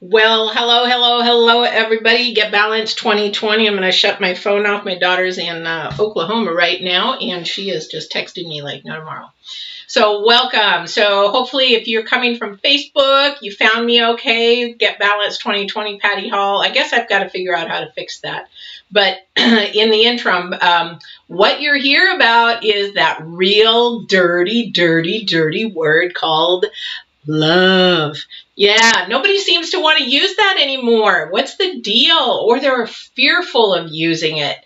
Well, hello, everybody. Get Balanced 2020. I'm going to shut my phone off. My daughter's in Oklahoma right now, and she is just texting me like no tomorrow. So welcome. So hopefully if you're coming from Facebook, you found me okay. Get Balanced 2020, Patty Hall. I guess I've got to figure out how to fix that. But in the interim, what you're here about is that real dirty word called love. Yeah, nobody seems to want to use that anymore. What's the deal? Or they're fearful of using it.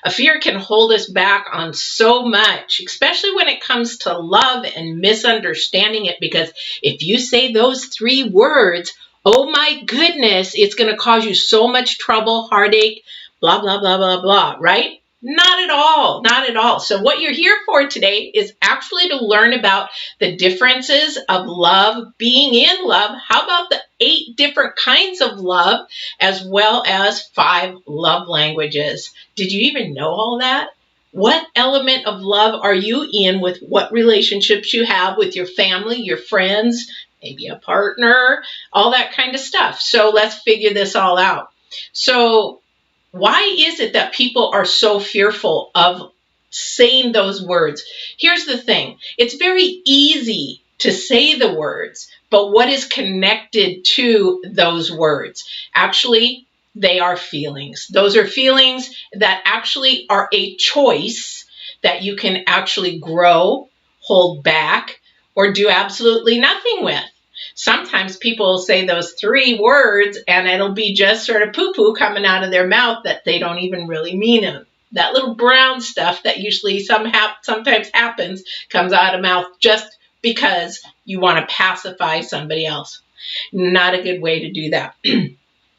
A fear can hold us back on so much, especially when it comes to love and misunderstanding it, because if you say those three words, oh my goodness, it's going to cause you so much trouble, heartache, blah, blah, blah, blah, blah, right? Not at all, not at all. So what you're here for today is actually to learn about the differences of love, being in love. How about the 8 different kinds of love, as well as 5 love languages? Did you even know all that? What element of love are you in with what relationships you have with your family, your friends, maybe a partner, all that kind of stuff. So let's figure this all out. So why is it that people are so fearful of saying those words? Here's the thing. It's very easy to say the words, but what is connected to those words? Actually, they are feelings. Those are feelings that actually are a choice that you can actually grow, hold back, or do absolutely nothing with. Sometimes people will say those 3 words and it'll be just sort of poo-poo coming out of their mouth that they don't even really mean it. That little brown stuff that usually sometimes happens comes out of mouth just because you want to pacify somebody else. Not a good way to do that.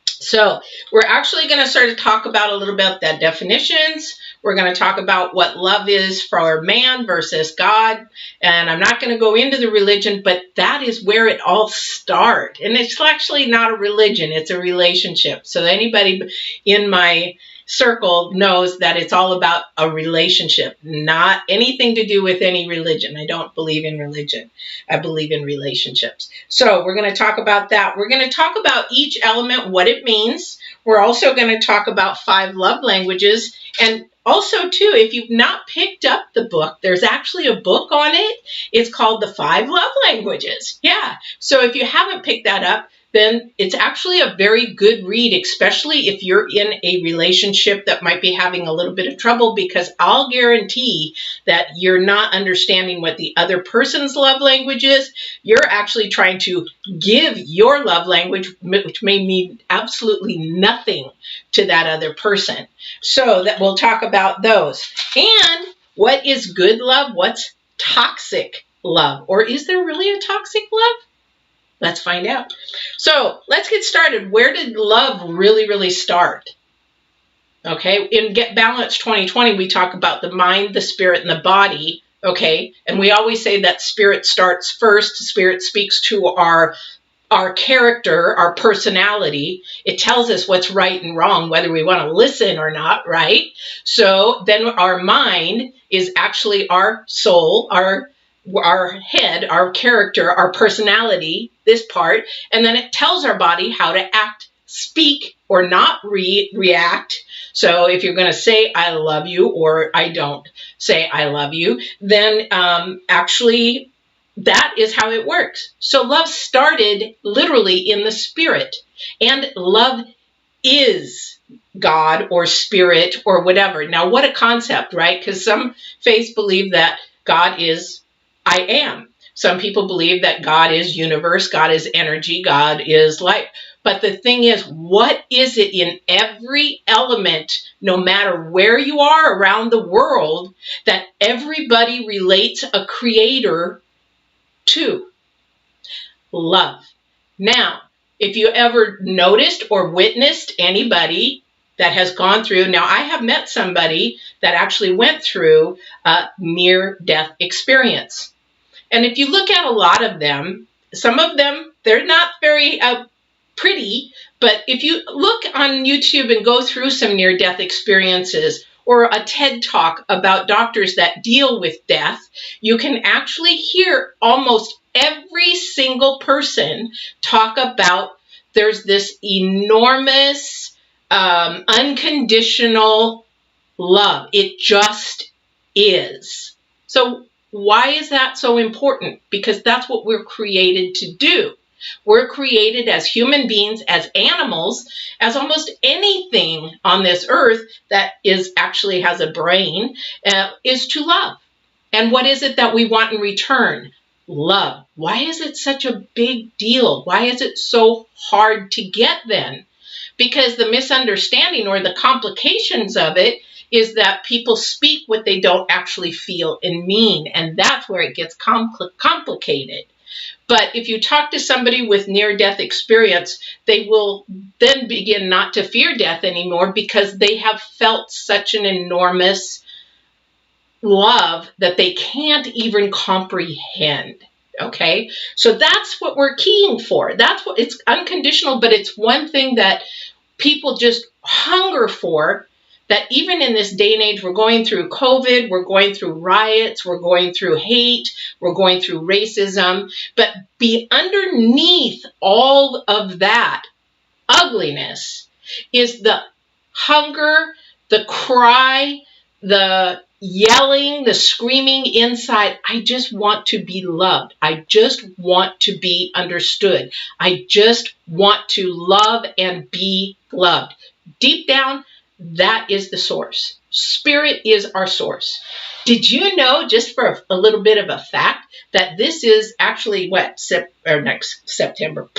So we're actually going to sort of talk about a little bit the definitions. We're going to talk about what love is for man versus God. And I'm not going to go into the religion, but that is where it all starts. And it's actually not a religion, it's a relationship. So anybody in my circle knows that it's all about a relationship, not anything to do with any religion. I don't believe in religion. I believe in relationships. So we're going to talk about that. We're going to talk about each element, what it means. We're also going to talk about 5 love languages. And also, too, if you've not picked up the book, there's actually a book on it. It's called The 5 Love Languages. Yeah. So if you haven't picked that up, then it's actually a very good read, especially if you're in a relationship that might be having a little bit of trouble, because I'll guarantee that you're not understanding what the other person's love language is. You're actually trying to give your love language, which may mean absolutely nothing to that other person. So that we'll talk about those. And what is good love? What's toxic love? Or is there really a toxic love? Let's find out. So let's get started. Where did love really start? Okay, in Get Balanced 2020, we talk about the mind, the spirit, and the body. Okay, and we always say that spirit starts first. Spirit speaks to our character, our personality. It tells us what's right and wrong, whether we want to listen or not, right? So then our mind is actually our soul, our head, our character, our personality, this part, and then it tells our body how to act, speak, or not react. So if you're going to say I love you, or I don't say I love you, then actually that is how it works. So love started literally in the spirit, and love is God or spirit or whatever. Now, what a concept, right? Because some faiths believe that God is I am. Some people believe that God is universe, God is energy, God is light. But the thing is, what is it in every element, no matter where you are around the world, that everybody relates a creator to? Love. Now, if you ever noticed or witnessed anybody that has gone through, now I have met somebody that actually went through a near-death experience. And if you look at a lot of them, some of them, they're not very pretty, but if you look on YouTube and go through some near-death experiences or a TED Talk about doctors that deal with death, you can actually hear almost every single person talk about there's this enormous, unconditional love. It just is. So why is that so important? Because that's what we're created to do. We're created as human beings, as animals, as almost anything on this earth that actually has a brain, is to love. And what is it that we want in return? Love. Why is it such a big deal? Why is it so hard to get then? Because the misunderstanding or the complications of it is that people speak what they don't actually feel and mean, and that's where it gets complicated. But if you talk to somebody with near-death experience, they will then begin not to fear death anymore because they have felt such an enormous love that they can't even comprehend. Okay, so that's what we're keying for. That's what it's unconditional, but it's one thing that people just hunger for. That even in this day and age, we're going through COVID, we're going through riots, we're going through hate, we're going through racism, but underneath all of that ugliness is the hunger, the cry, the yelling, the screaming inside. I just want to be loved. I just want to be understood. I just want to love and be loved. Deep down, that is the source. Spirit is our source. Did you know, just for a little bit of a fact, that this is actually what, next September,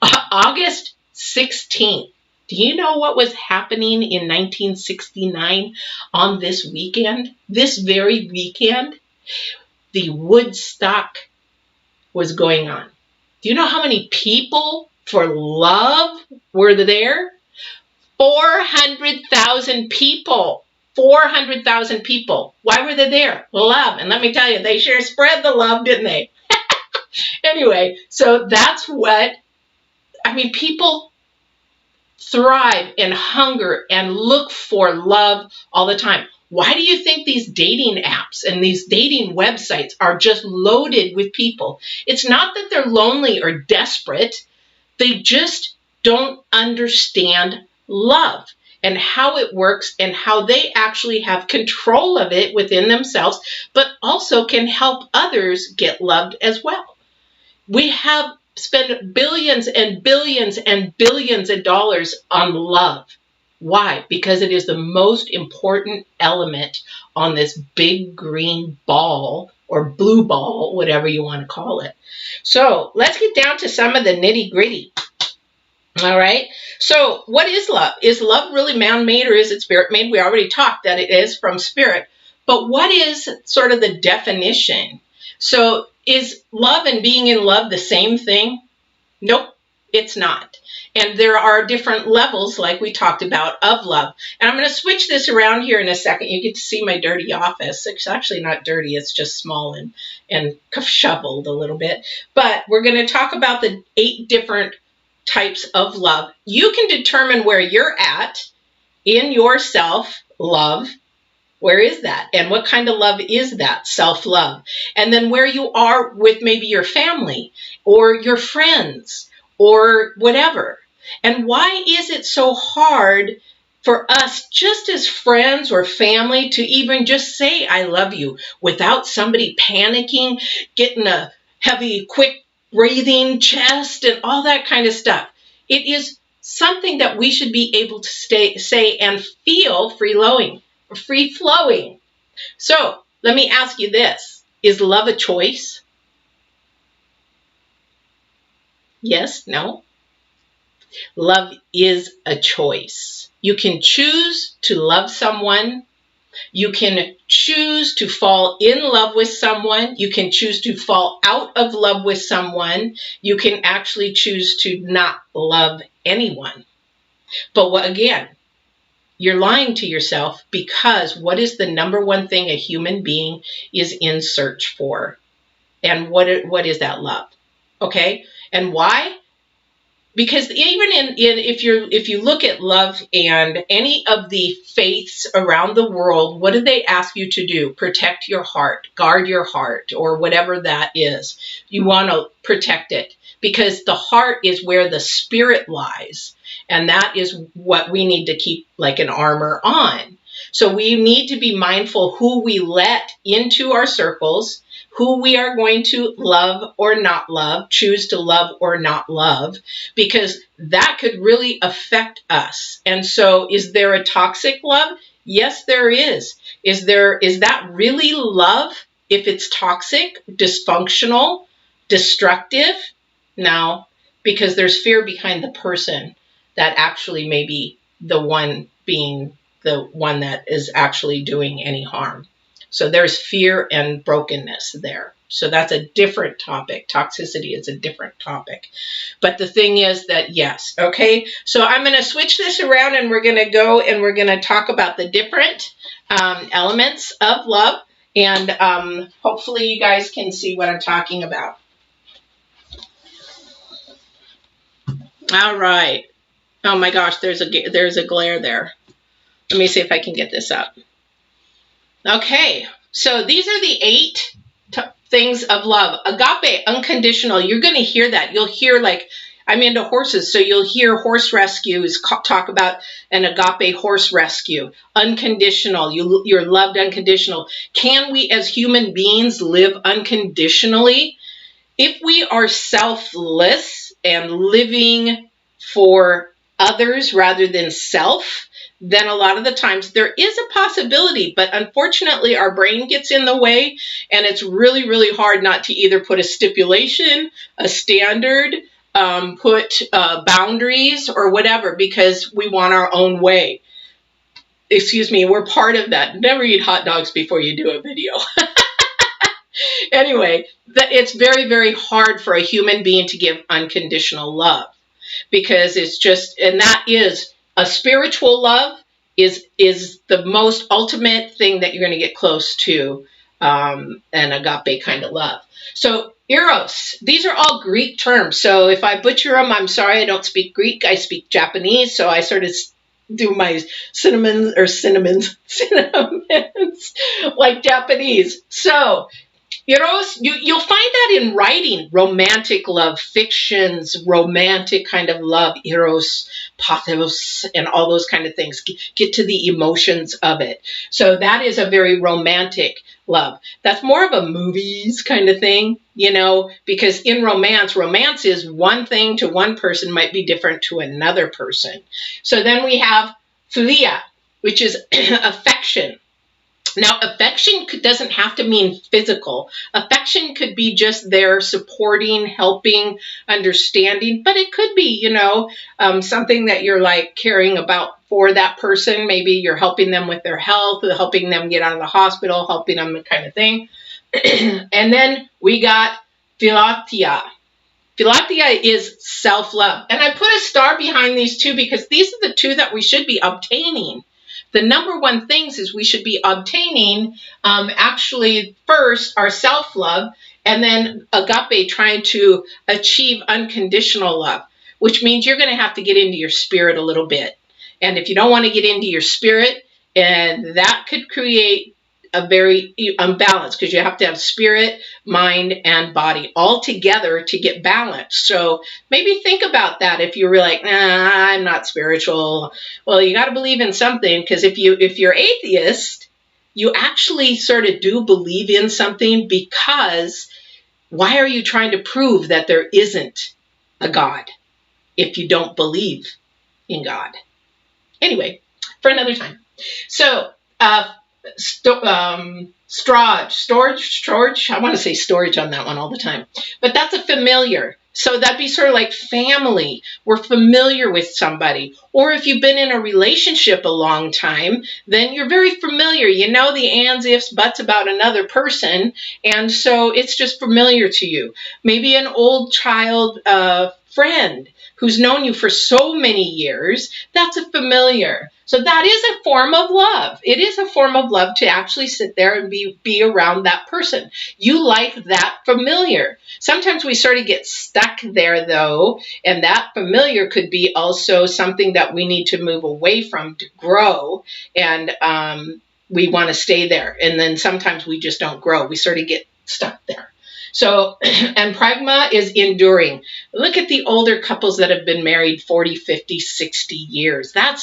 August 16th. Do you know what was happening in 1969 on this weekend? This very weekend, the Woodstock was going on. Do you know how many people for love were there? 400,000 people. 400,000 people. Why were they there? Love. And let me tell you, they sure spread the love, didn't they? Anyway, so that's what, people thrive and hunger and look for love all the time. Why do you think these dating apps and these dating websites are just loaded with people? It's not that they're lonely or desperate. They just don't understand love and how it works and how they actually have control of it within themselves, but also can help others get loved as well. We have spent billions and billions and billions of dollars on love. Why? Because it is the most important element on this big green ball or blue ball, whatever you want to call it. So let's get down to some of the nitty-gritty. All right. So what is love? Is love really man-made or is it spirit-made? We already talked that it is from spirit. But what is sort of the definition? So is love and being in love the same thing? Nope, it's not. And there are different levels, like we talked about, of love. And I'm going to switch this around here in a second. You get to see my dirty office. It's actually not dirty. It's just small and shoveled a little bit. But we're going to talk about the 8 different types of love. You can determine where you're at in your self-love. Where is that? And what kind of love is that? Self-love. And then where you are with maybe your family or your friends or whatever. And why is it so hard for us, just as friends or family, to even just say, I love you, without somebody panicking, getting a heavy, quick breathing chest and all that kind of stuff? It is something that we should be able to say and feel free-flowing. So let me ask you this. Is love a choice? Yes? No? Love is a choice. You can choose to love someone. You can choose to fall in love with someone. You can choose to fall out of love with someone. You can actually choose to not love anyone. But again, you're lying to yourself, because what is the number one thing a human being is in search for? And what is that? Love. Okay? And why? Because even if you look at love and any of the faiths around the world, what do they ask you to do? Protect your heart, guard your heart, or whatever that is. You want to protect it. because the heart is where the spirit lies. And that is what we need to keep like an armor on. So we need to be mindful who we let into our circles, who we are going to love or not love, choose to love or not love, because that could really affect us. And so is there a toxic love? Yes, there is. Is that really love if it's toxic, dysfunctional, destructive? No, because there's fear behind the person that actually may be the one being the one that is actually doing any harm. So there's fear and brokenness there. So that's a different topic. Toxicity is a different topic. But the thing is that, yes, okay, so I'm going to switch this around and we're going to go and we're going to talk about the different elements of love. And hopefully you guys can see what I'm talking about. All right. Oh my gosh, there's a glare there. Let me see if I can get this up. Okay, so these are the 8 things of love. Agape, unconditional. You're going to hear that. You'll hear, like, I'm into horses, so you'll hear horse rescues talk about an agape horse rescue. Unconditional. You're loved unconditional. Can we as human beings live unconditionally? If we are selfless and living for others rather than self, then a lot of the times there is a possibility, but unfortunately our brain gets in the way, and it's really, really hard not to either put a stipulation, a standard, put boundaries or whatever, because we want our own way. Excuse me, we're part of that. Never eat hot dogs before you do a video. Anyway, it's very, very hard for a human being to give unconditional love, because it's just, and that is a spiritual love is the most ultimate thing that you're going to get close to an agape kind of love. So EROS, these are all Greek terms. So if I butcher them, I'm sorry, I don't speak Greek. I speak Japanese. So I sort of do my cinnamons like Japanese. So EROS, you'll find that in writing, romantic love, fictions, romantic kind of love, eros, pathos, and all those kind of things. Get to the emotions of it. So that is a very romantic love. That's more of a movies kind of thing, you know, because in romance is one thing to one person might be different to another person. So then we have PHILIA, which is affection. Now, affection doesn't have to mean physical. Affection could be just there supporting, helping, understanding, but it could be, you know, something that you're like caring about for that person. Maybe you're helping them with their health, helping them get out of the hospital, helping them kind of thing. And then we got PHILAUTIA. PHILAUTIA is self-love. And I put a star behind these two because these are the two that we should be obtaining. The number one things is we should be obtaining actually first our self-love, and then agape, trying to achieve unconditional love, which means you're going to have to get into your spirit a little bit. And if you don't want to get into your spirit, and that could create a very unbalanced, because you have to have spirit, mind, and body all together to get balanced. So maybe think about that. If you're like, nah, I'm not spiritual. Well, you got to believe in something, because if you're atheist, you actually sort of do believe in something, because why are you trying to prove that there isn't a God if you don't believe in God? Anyway, for another time. So, storage. I want to say storage on that one all the time, but that's a familiar. So that'd be sort of like family. We're familiar with somebody. Or if you've been in a relationship a long time, then you're very familiar. You know the ands, ifs, buts about another person, and so it's just familiar to you. Maybe an old child friend who's known you for so many years, that's a familiar. So that is a form of love. It is a form of love to actually sit there and be around that person. You like that familiar. Sometimes we sort of get stuck there, though, and that familiar could be also something that we need to move away from to grow, and we want to stay there. And then sometimes we just don't grow. We sort of get stuck there. So, and pragma is enduring. Look at the older couples that have been married 40, 50, 60 years. That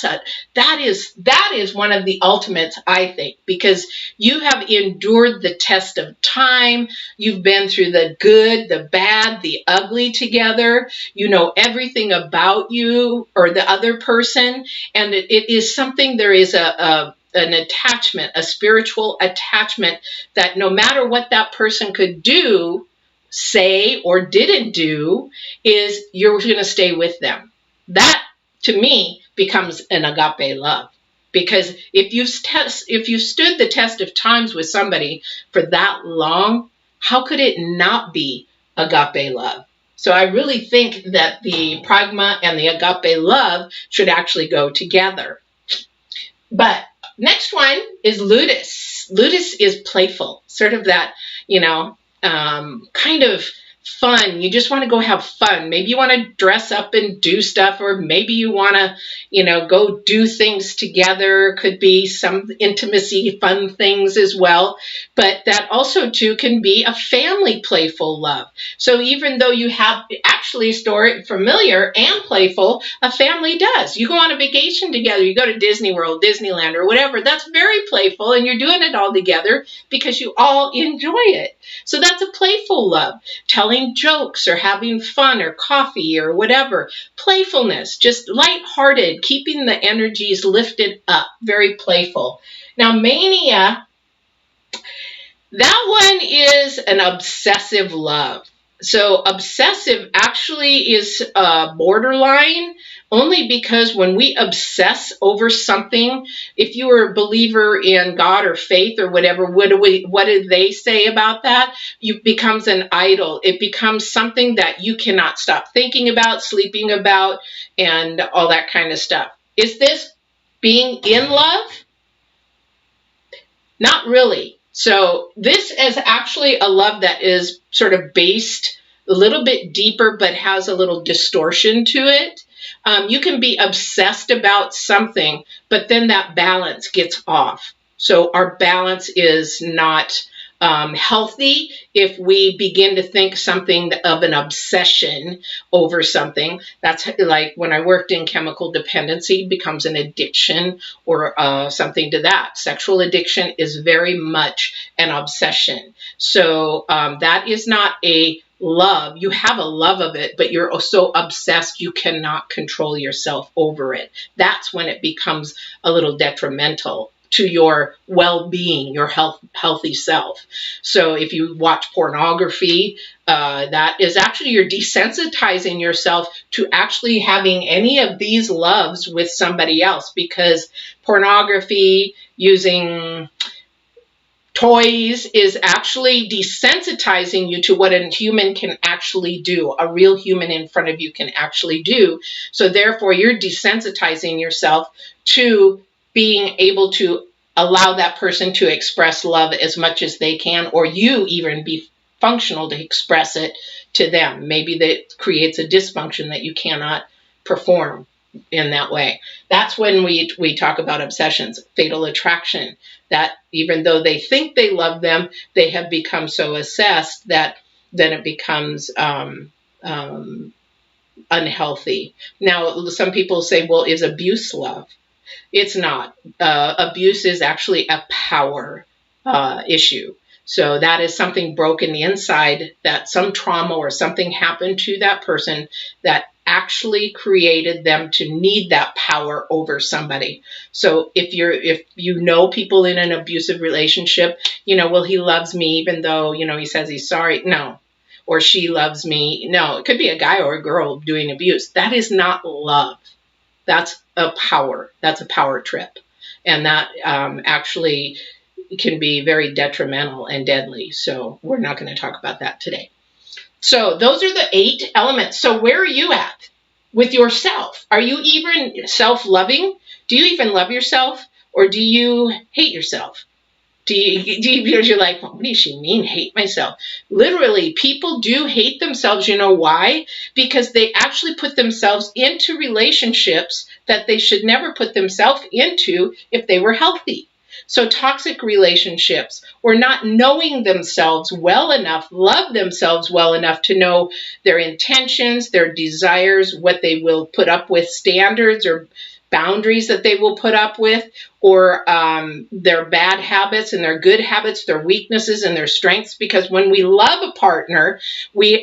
is one of the ultimates, I think, because you have endured the test of time. You've been through the good, the bad, the ugly together. You know everything about you or the other person, and it is something, there is an attachment, a spiritual attachment, that no matter what that person could do, say, or didn't do, is you're going to stay with them. That, to me, becomes an agape love. Because if you've stood the test of times with somebody for that long, how could it not be agape love? So I really think that the pragma and the agape love should actually go together. But next one is ludus. Ludus is playful, sort of that, kind of fun. You just want to go have fun. Maybe you want to dress up and do stuff, or maybe you want to, go do things together. Could be some intimacy, fun things as well. But that also too can be a family playful love. So even though you have actually familiar and playful, a family does. You go on a vacation together, you go to Disney World, Disneyland, or whatever. That's very playful, and you're doing it all together because you all enjoy it. So that's a playful love. Telling jokes or having fun or coffee or whatever. Playfulness, just lighthearted, keeping the energies lifted up, very playful. Now, mania, that one is an obsessive love. So obsessive actually is borderline, only because when we obsess over something, if you are a believer in God or faith or whatever, what do they say about that? It becomes an idol. It becomes something that you cannot stop thinking about, sleeping about, and all that kind of stuff. Is this being in love? Not really. So this is actually a love that is sort of based a little bit deeper, but has a little distortion to it. You can be obsessed about something, but then that balance gets off. So our balance is not healthy if we begin to think something of an obsession over something. That's like when I worked in chemical dependency, becomes an addiction or something to that. Sexual addiction is very much an obsession. So that is not a love. You have a love of it, but you're so obsessed you cannot control yourself over it. That's when it becomes a little detrimental to your well-being, your healthy self. So if you watch pornography, that is actually, you're desensitizing yourself to actually having any of these loves with somebody else, because pornography, using toys, is actually desensitizing you to what a human can actually do, a real human in front of you can actually do. So therefore, you're desensitizing yourself to being able to allow that person to express love as much as they can, or you even be functional to express it to them. Maybe that creates a dysfunction that you cannot perform in that way. That's when we talk about obsessions. Fatal attraction, that even though they think they love them, they have become so obsessed that then it becomes unhealthy. Now, some people say, well, is abuse love? It's not. Abuse is actually a power issue. So that is something broken inside, that some trauma or something happened to that person that actually created them to need that power over somebody. So if you know people in an abusive relationship, well, he loves me even though, he says he's sorry. No. Or she loves me. No, it could be a guy or a girl doing abuse. That is not love. That's a power. That's a power trip. And that actually can be very detrimental and deadly. So we're not going to talk about that today. So those are the 8 elements. So where are you at with yourself? Are you even self-loving? Do you even love yourself? Or do you hate yourself? You're like, well, what does she mean, hate myself? Literally, people do hate themselves. You know why? Because they actually put themselves into relationships that they should never put themselves into if they were healthy. So toxic relationships, or not knowing themselves well enough, love themselves well enough to know their intentions, their desires, what they will put up with, standards or boundaries that they will put up with, or their bad habits and their good habits, their weaknesses and their strengths. Because when we love a partner,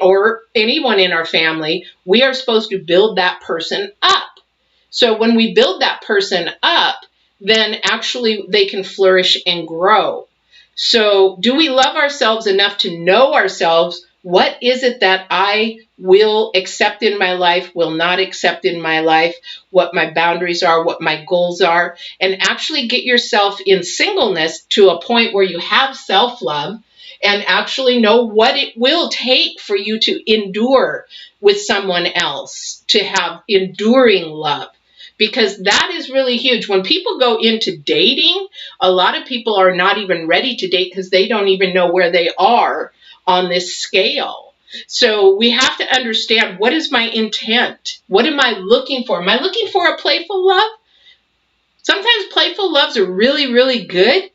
or anyone in our family, we are supposed to build that person up. So when we build that person up, then actually they can flourish and grow. So do we love ourselves enough to know ourselves? What is it that I will accept in my life, will not accept in my life, what my boundaries are, what my goals are, and actually get yourself in singleness to a point where you have self-love and actually know what it will take for you to endure with someone else, to have enduring love. Because that is really huge. When people go into dating, a lot of people are not even ready to date because they don't even know where they are on this scale. So we have to understand, what is my intent? What am I looking for? Am I looking for a playful love? Sometimes playful loves are really, really good,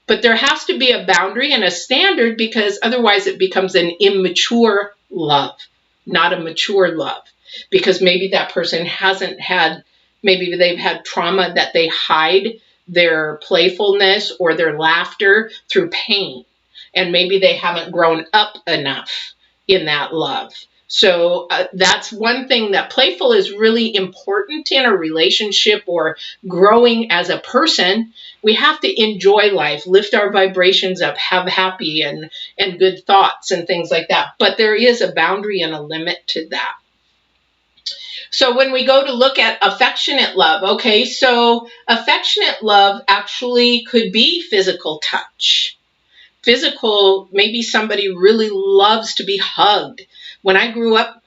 but there has to be a boundary and a standard, because otherwise it becomes an immature love, not a mature love. Because maybe that person hasn't had, maybe they've had trauma that they hide their playfulness or their laughter through pain. And maybe they haven't grown up enough in that love. So that's one thing, that playful is really important in a relationship or growing as a person. We have to enjoy life, lift our vibrations up, have happy and good thoughts and things like that. But there is a boundary and a limit to that. So when we go to look at affectionate love, okay, so affectionate love actually could be physical touch. Physical, maybe somebody really loves to be hugged. When I grew up,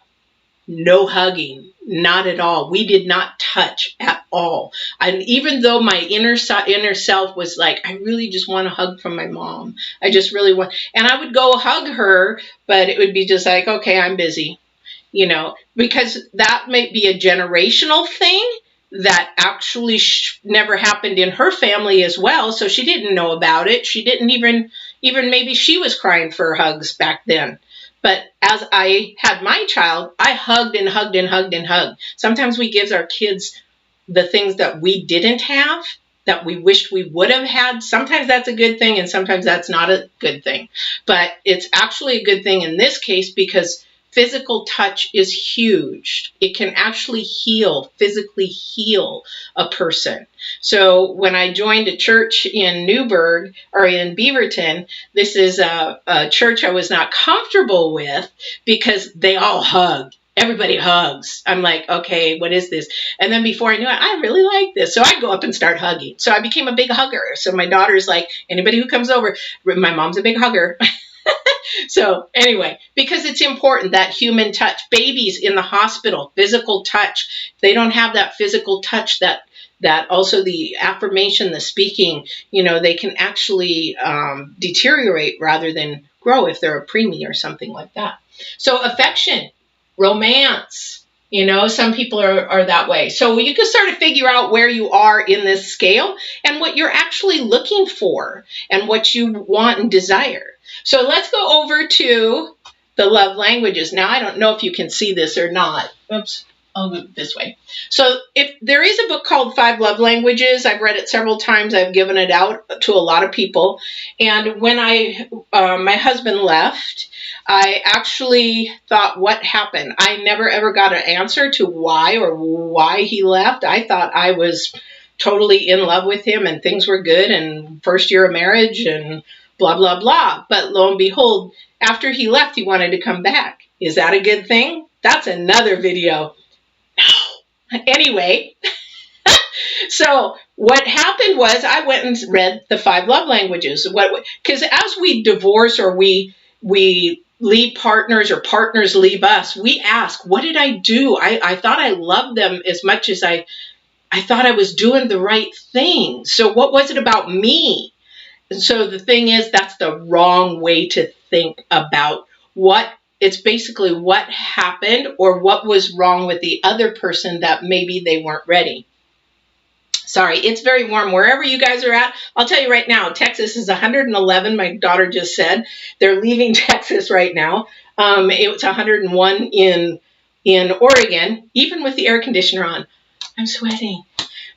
no hugging, not at all. We did not touch at all. And even though my inner self was like, I really just want a hug from my mom. I just really want, and I would go hug her, but it would be just like, okay, I'm busy. You know, because that may be a generational thing that actually never happened in her family as well. So she didn't know about it. She didn't even maybe she was crying for hugs back then. But as I had my child, I hugged and hugged and hugged and hugged. Sometimes we give our kids the things that we didn't have, that we wished we would have had. Sometimes that's a good thing, and sometimes that's not a good thing. But it's actually a good thing in this case, because physical touch is huge. It can actually physically heal a person. So when I joined a church in Newburgh, or in Beaverton, this is a church I was not comfortable with because they all hug. Everybody hugs. I'm like, okay, what is this? And then before I knew it, I really like this. So I go up and start hugging. So I became a big hugger. So my daughter's like, anybody who comes over, my mom's a big hugger. So anyway, because it's important, that human touch. Babies in the hospital, physical touch. They don't have that physical touch, that also the affirmation, the speaking, you know, they can actually deteriorate rather than grow if they're a preemie or something like that. So affection, romance, you know, some people are that way. So you can sort of figure out where you are in this scale and what you're actually looking for and what you want and desire. So let's go over to the love languages. Now, I don't know if you can see this or not. Oops, I'll go this way. So if there is a book called 5 Love Languages, I've read it several times. I've given it out to a lot of people. And when my husband left, I actually thought, what happened? I never ever got an answer to why he left. I thought I was totally in love with him and things were good and first year of marriage and blah, blah, blah. But lo and behold, after he left, he wanted to come back. Is that a good thing? That's another video. No. Anyway, so what happened was I went and read the 5 love languages. Because as we divorce or we leave partners or partners leave us, we ask, what did I do? I thought I loved them as much as I thought I was doing the right thing. So what was it about me? And so the thing is, that's the wrong way to think about it's basically what happened or what was wrong with the other person that maybe they weren't ready. Sorry, it's very warm wherever you guys are at. I'll tell you right now, Texas is 111. My daughter just said they're leaving Texas right now. It was 101 in Oregon, even with the air conditioner on. I'm sweating.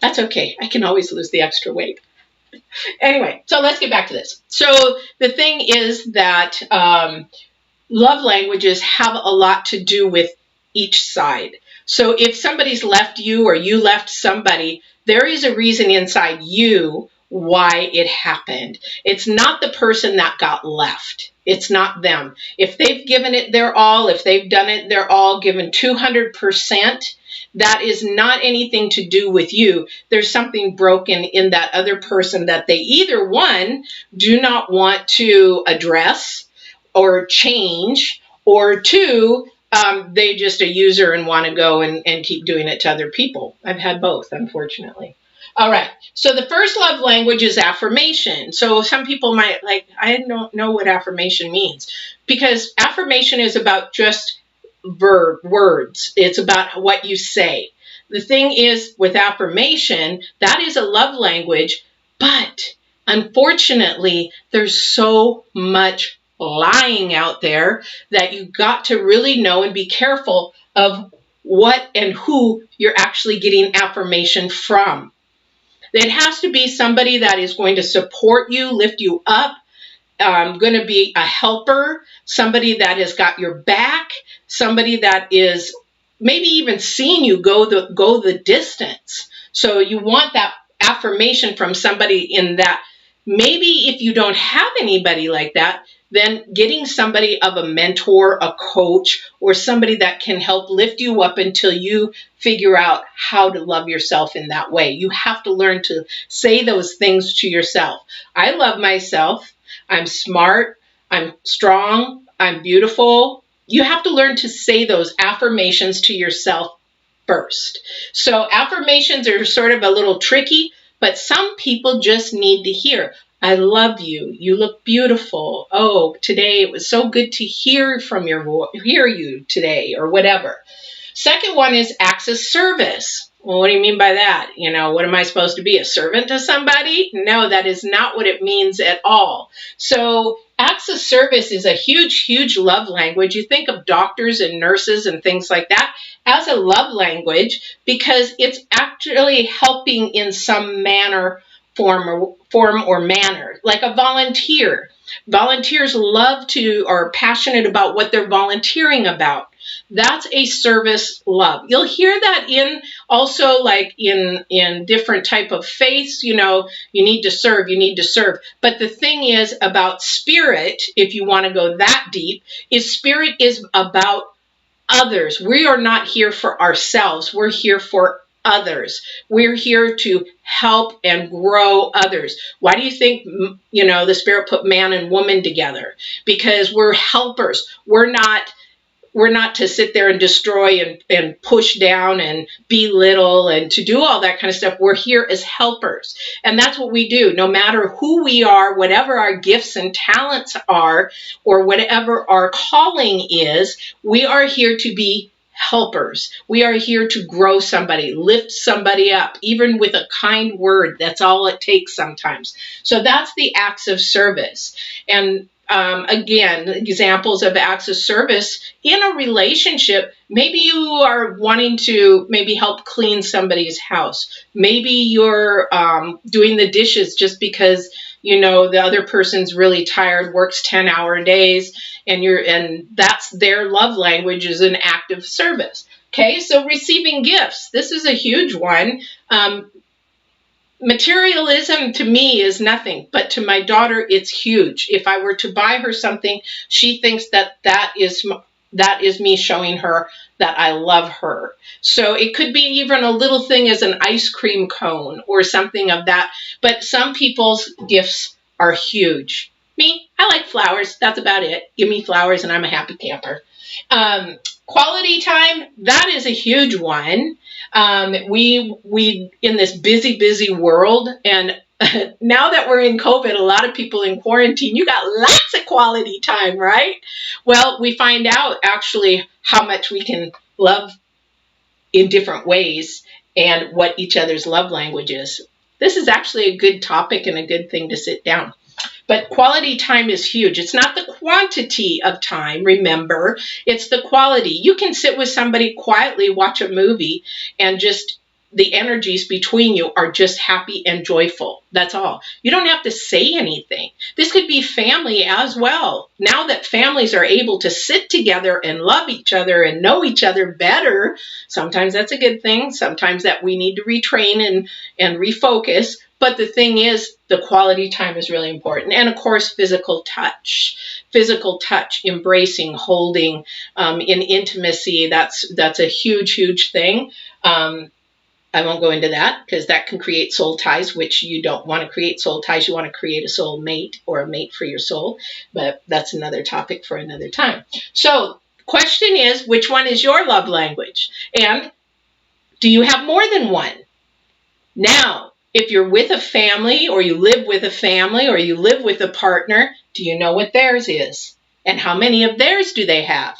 That's okay. I can always lose the extra weight. Anyway, so let's get back to this. So the thing is that love languages have a lot to do with each side. So if somebody's left you or you left somebody, there is a reason inside you why it happened. It's not the person that got left. It's not them. If they've given it their all, if they've done it their all, given 200%, that is not anything to do with you. There's something broken in that other person that they either, one, do not want to address or change, or two, they just a user and want to go and keep doing it to other people. I've had both, unfortunately. All right. So the first love language is affirmation. So some people might like, I don't know what affirmation means, because affirmation is about just words. It's about what you say. The thing is with affirmation, that is a love language, but unfortunately, there's so much lying out there that you got to really know and be careful of what and who you're actually getting affirmation from. It has to be somebody that is going to support you, lift you up, going to be a helper, somebody that has got your back, somebody that is maybe even seeing you go the distance. So you want that affirmation from somebody in that. Maybe if you don't have anybody like that, then getting somebody of a mentor, a coach, or somebody that can help lift you up until you figure out how to love yourself in that way. You have to learn to say those things to yourself. I love myself. I'm smart. I'm strong. I'm beautiful. You have to learn to say those affirmations to yourself first. So affirmations are sort of a little tricky, but some people just need to hear, I love you. You look beautiful. Oh, today it was so good to hear you today, or whatever. Second one is acts of service. Well, what do you mean by that? You know, what am I supposed to be, a servant to somebody? No, that is not what it means at all. So acts of service is a huge, huge love language. You think of doctors and nurses and things like that as a love language because it's actually helping in some manner, form or manner, like a volunteer. Volunteers are passionate about what they're volunteering about. That's a service love. You'll hear that in also like in different type of faiths, you know, you need to serve. But the thing is about spirit, if you want to go that deep, is spirit is about others. We are not here for ourselves. We're here for others. We're here to help and grow others. Why do you think, you know, the Spirit put man and woman together? Because we're helpers. We're not to sit there and destroy and push down and belittle and to do all that kind of stuff. We're here as helpers. And that's what we do. No matter who we are, whatever our gifts and talents are, or whatever our calling is, we are here to be helpers. We are here to grow somebody, lift somebody up, even with a kind word. That's all it takes sometimes. So that's the acts of service. And again, examples of acts of service in a relationship. Maybe you are wanting to maybe help clean somebody's house. Maybe you're doing the dishes just because, you know, the other person's really tired, works 10-hour days, and that's their love language is an act of service. Okay, so receiving gifts. This is a huge one. Materialism to me is nothing, but to my daughter, it's huge. If I were to buy her something, she thinks that is me showing her that I love her. So it could be even a little thing as an ice cream cone or something of that. But some people's gifts are huge. Me, I like flowers. That's about it. Give me flowers and I'm a happy camper. Quality time, that is a huge one. We in this busy world, and now that we're in COVID, a lot of people in quarantine, you got lots of quality time, right? Well, we find out actually how much we can love in different ways. and what each other's love language is. This is actually a good topic and a good thing to sit down. But quality time is huge. It's not the quantity of time, remember, it's the quality. You can sit with somebody quietly, watch a movie, and just the energies between you are just happy and joyful. That's all. You don't have to say anything. This could be family as well. Now that families are able to sit together and love each other and know each other better, sometimes that's a good thing. Sometimes that we need to retrain and refocus. But the thing is, the quality time is really important. And of course, physical touch, embracing, holding, in intimacy. That's a huge, huge thing. I won't go into that because that can create soul ties, which you don't want to create soul ties. You want to create a soul mate or a mate for your soul. But that's another topic for another time. So question is, which one is your love language? And do you have more than one? Now, if you're with a family or you live with a family or you live with a partner, do you know what theirs is? And how many of theirs do they have?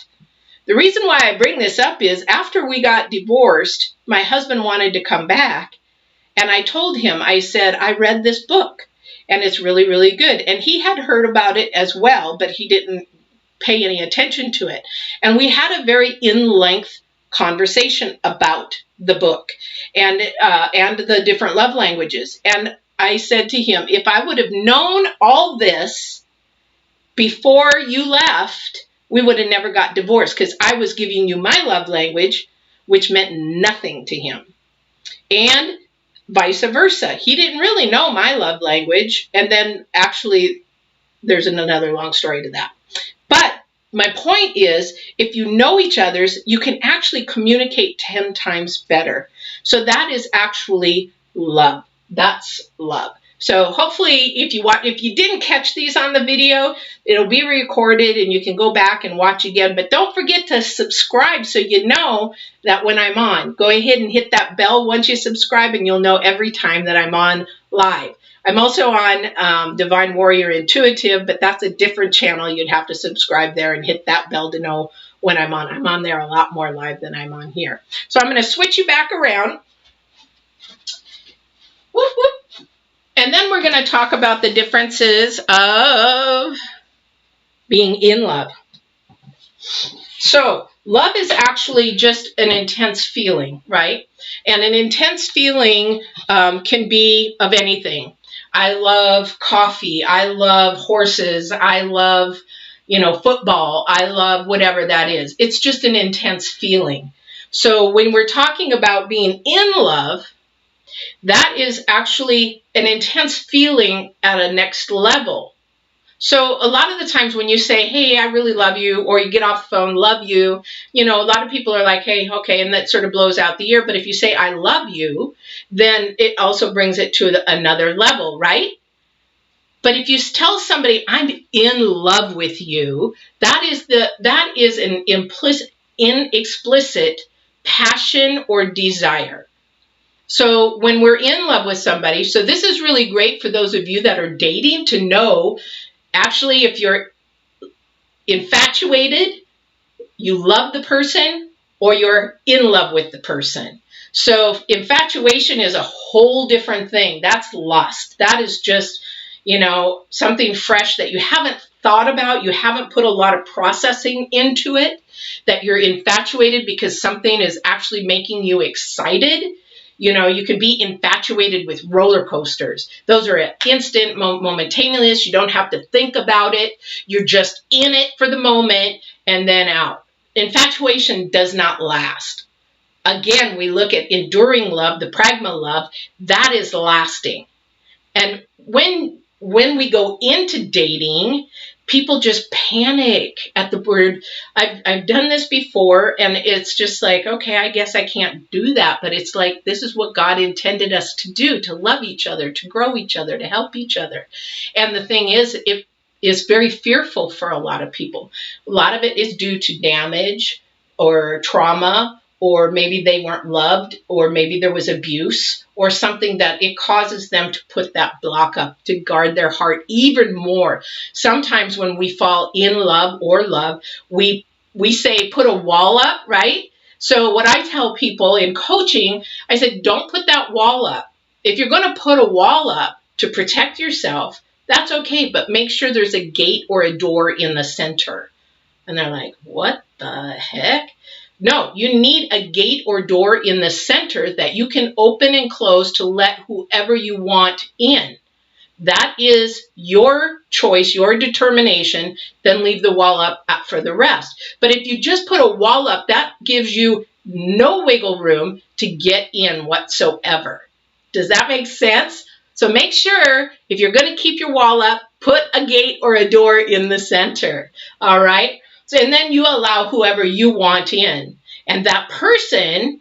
The reason why I bring this up is after we got divorced, my husband wanted to come back. And I told him, I said, I read this book and it's really, really good. And he had heard about it as well, but he didn't pay any attention to it. And we had a very in-length conversation about the book and the different love languages. And I said to him, if I would have known all this before you left, we would have never got divorced because I was giving you my love language, which meant nothing to him. And vice versa. He didn't really know my love language. And then actually, there's another long story to that. But my point is, if you know each other's, you can actually communicate 10 times better. So that is actually love. That's love. So hopefully, if you didn't catch these on the video, it'll be recorded and you can go back and watch again. But don't forget to subscribe so you know that when I'm on. Go ahead and hit that bell once you subscribe and you'll know every time that I'm on live. I'm also on Divine Warrior Intuitive, but that's a different channel. You'd have to subscribe there and hit that bell to know when I'm on. I'm on there a lot more live than I'm on here. So I'm going to switch you back around. Whoop, whoop. And then we're going to talk about the differences of being in love. So love is actually just an intense feeling, right? And an intense feeling can be of anything. I love coffee. I love horses. I love, football. I love whatever that is. It's just an intense feeling. So when we're talking about being in love, that is actually an intense feeling at a next level. So a lot of the times when you say, hey, I really love you, or you get off the phone, love you, a lot of people are like, hey, okay, and that sort of blows out the ear. But if you say, I love you, then it also brings it to another level, right? But if you tell somebody, I'm in love with you, that is an inexplicit passion or desire. So when we're in love with somebody, so this is really great for those of you that are dating to know, actually, if you're infatuated, you love the person, or you're in love with the person. So infatuation is a whole different thing. That's lust. That is just, something fresh that you haven't thought about. You haven't put a lot of processing into it, that you're infatuated because something is actually making you excited. You can be infatuated with roller coasters. Those are instant, momentaneous. You don't have to think about it. You're just in it for the moment and then out. Infatuation does not last. Again, we look at enduring love, the PRAGMA love, that is lasting. And when we go into dating, people just panic at the word. I've done this before, and it's just like, okay, I guess I can't do that. But it's like, this is what God intended us to do, to love each other, to grow each other, to help each other. And the thing is, it is very fearful for a lot of people. A lot of it is due to damage or trauma, or maybe they weren't loved, or maybe there was abuse, or something that it causes them to put that block up to guard their heart even more. Sometimes when we fall in love or love, we say put a wall up, right? So what I tell people in coaching, I said, don't put that wall up. If you're going to put a wall up to protect yourself, that's okay, but make sure there's a gate or a door in the center. And they're like, what the heck? No, you need a gate or door in the center that you can open and close to let whoever you want in. That is your choice, your determination. Then leave the wall up for the rest. But if you just put a wall up, that gives you no wiggle room to get in whatsoever. Does that make sense? So make sure if you're going to keep your wall up, put a gate or a door in the center. All right? So, and then you allow whoever you want in. And that person,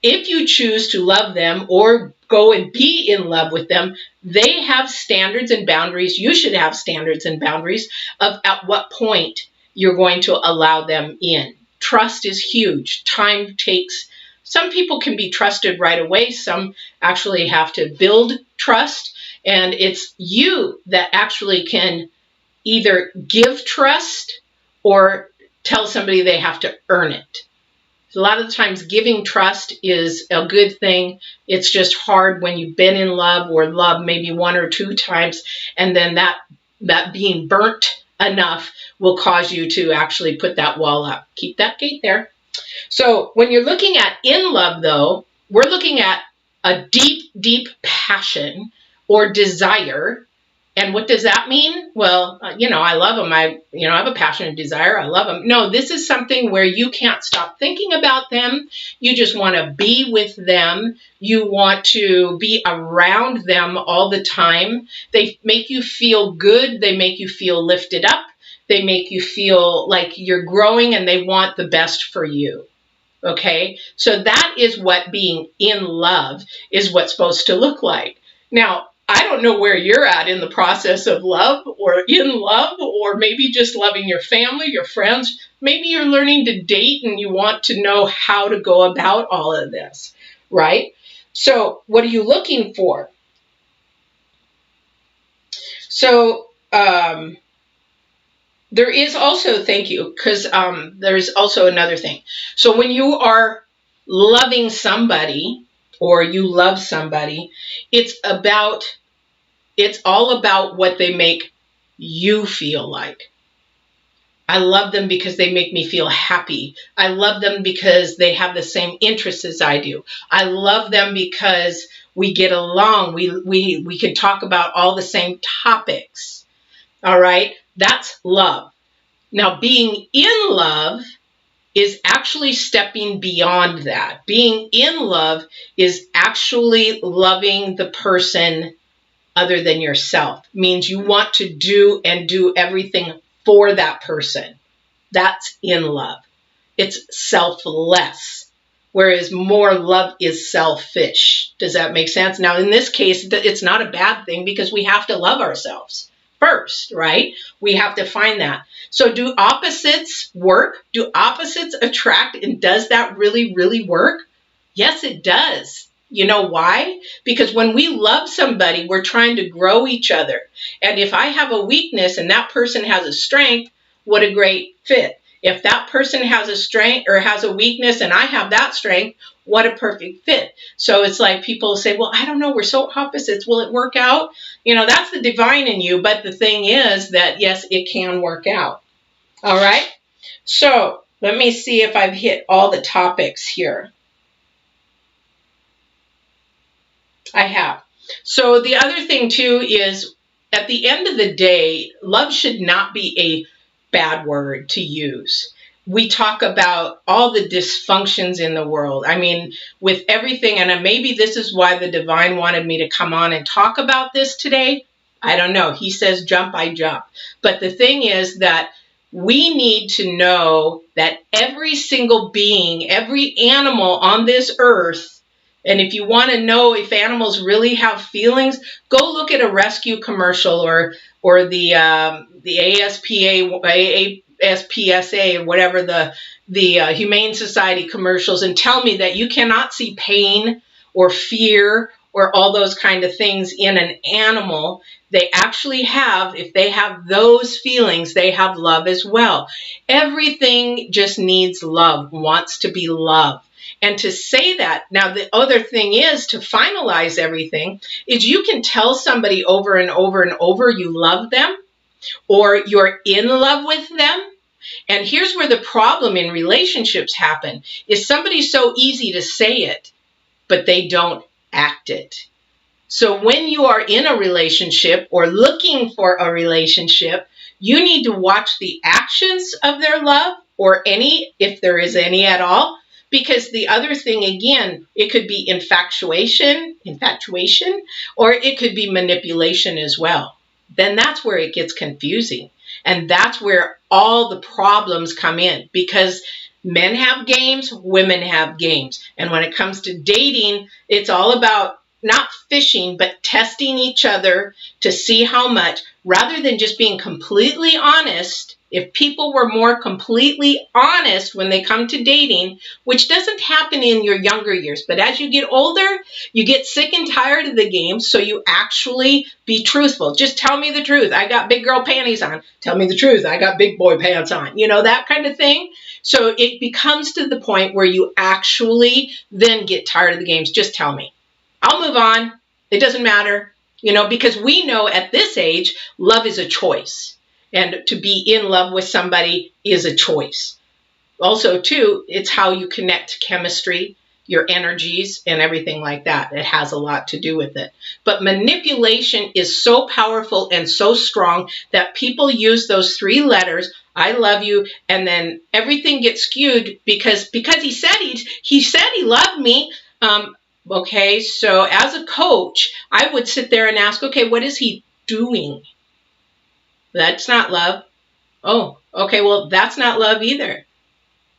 if you choose to love them or go and be in love with them, they have standards and boundaries. You should have standards and boundaries of at what point you're going to allow them in. Trust is huge. Time takes. Some people can be trusted right away. Some actually have to build trust. And it's you that actually can either give trust or tell somebody they have to earn it. A lot of the times giving trust is a good thing. It's just hard when you've been in love or love maybe 1 or 2 times, and then that being burnt enough will cause you to actually put that wall up. Keep that gate there. So when you're looking at in love, though, we're looking at a deep, deep passion or desire. And what does that mean? Well, I love them. I have a passion and desire. I love them. No, this is something where you can't stop thinking about them. You just want to be with them. You want to be around them all the time. They make you feel good. They make you feel lifted up. They make you feel like you're growing and they want the best for you. Okay? So that is what being in love is what's supposed to look like. Now, I don't know where you're at in the process of love or in love, or maybe just loving your family, your friends. Maybe you're learning to date and you want to know how to go about all of this, right? So what are you looking for? So there is also, thank you, because there's also another thing. So when you are loving somebody or you love somebody, it's all about what they make you feel like. I love them because they make me feel happy. I love them because they have the same interests as I do. I love them because we get along. We can talk about all the same topics. All right? That's love. Now, being in love is actually stepping beyond that. Being in love is actually loving the person other than yourself. Means you want to do everything for that person. That's in love. It's selfless. Whereas more love is selfish. Does that make sense? Now, in this case, it's not a bad thing because we have to love ourselves first, right? We have to find that. So do opposites work? Do opposites attract? And does that really, really work? Yes, it does. You know why? Because when we love somebody, we're trying to grow each other. And if I have a weakness and that person has a strength, what a great fit. If that person has a strength or has a weakness and I have that strength, what a perfect fit. So it's like people say, well, I don't know, we're so opposites. Will it work out? That's the divine in you. But the thing is that, yes, it can work out. All right. So let me see if I've hit all the topics here. I have. So the other thing too is at the end of the day, love should not be a bad word to use. We talk about all the dysfunctions in the world. I mean, with everything, and maybe this is why the divine wanted me to come on and talk about this today. I don't know. He says jump, I jump. But the thing is that we need to know that every single being, every animal on this earth, and if you want to know if animals really have feelings, go look at a rescue commercial or the ASPSA or whatever the Humane Society commercials, and tell me that you cannot see pain or fear or all those kind of things in an animal, they actually have, if they have those feelings, they have love as well. Everything just needs love, wants to be loved. And to say that, now the other thing is, to finalize everything, is you can tell somebody over and over and over you love them, or you're in love with them. And here's where the problem in relationships happen, is somebody's so easy to say it, but they don't act it. So when you are in a relationship or looking for a relationship, you need to watch the actions of their love, or any, if there is any at all. Because the other thing, again, it could be infatuation, or it could be manipulation as well. Then that's where it gets confusing. And that's where all the problems come in, because men have games, women have games. And when it comes to dating, it's all about not fishing, but testing each other to see how much, rather than just being completely honest. If people were more completely honest when they come to dating, which doesn't happen in your younger years, but as you get older, you get sick and tired of the game, so you actually be truthful. Just tell me the truth. I got big girl panties on. Tell me the truth. I got big boy pants on. You know, that kind of thing. So it becomes to the point where you actually then get tired of the games. Just tell me. I'll move on. It doesn't matter. You know, because we know at this age, love is a choice. And to be in love with somebody is a choice. Also, too, it's how you connect chemistry, your energies, and everything like that. It has a lot to do with it. But manipulation is so powerful and so strong that people use those 3 letters, I love you, and then everything gets skewed because he said he loved me. Okay, so as a coach, I would sit there and ask, okay, what is he doing? That's not love. Oh, okay, well, that's not love either.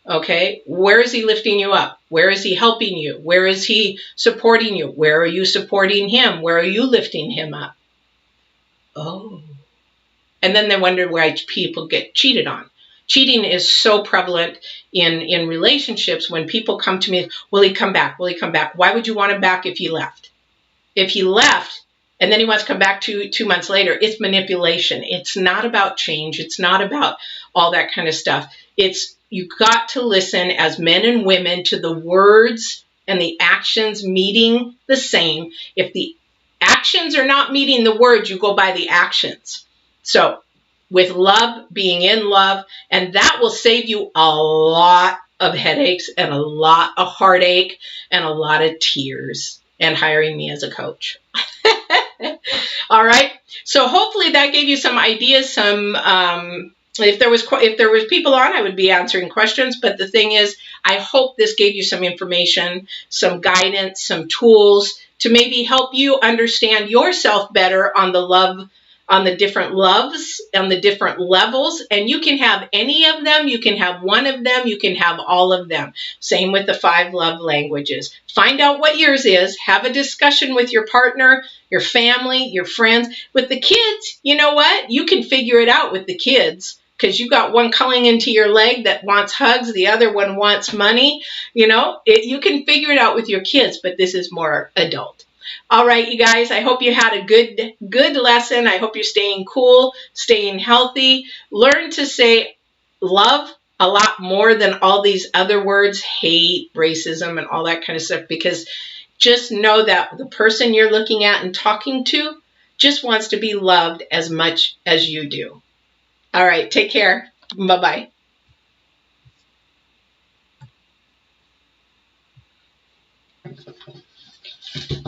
Okay, where is he lifting you up? Where is he helping you? Where is he supporting you? Where are you supporting him? Where are you lifting him up? Oh. And then they wonder why people get cheated on. Cheating is so prevalent in relationships. When people come to me, will he come back? Will he come back? Why would you want him back if he left? If he left, and then he wants to come back 2 months later, it's manipulation. It's not about change. It's not about all that kind of stuff. It's, you got to listen as men and women to the words and the actions meeting the same. If the actions are not meeting the words, you go by the actions. So with love, being in love, and that will save you a lot of headaches and a lot of heartache and a lot of tears, and hiring me as a coach. All right. So hopefully that gave you some ideas. Some if there was people on, I would be answering questions. But the thing is, I hope this gave you some information, some guidance, some tools to maybe help you understand yourself better on the love, on the different loves, on the different levels. And you can have any of them. You can have one of them. You can have all of them. Same with the 5 love languages. Find out what yours is. Have a discussion with your partner, your family, your friends. With the kids, you know what? You can figure it out with the kids, because you got one calling into your leg that wants hugs. The other one wants money. You know, you can figure it out with your kids, but this is more adult. All right, you guys, I hope you had a good lesson. I hope you're staying cool, staying healthy. Learn to say love a lot more than all these other words, hate, racism, and all that kind of stuff, because just know that the person you're looking at and talking to just wants to be loved as much as you do. All right, take care. Bye-bye.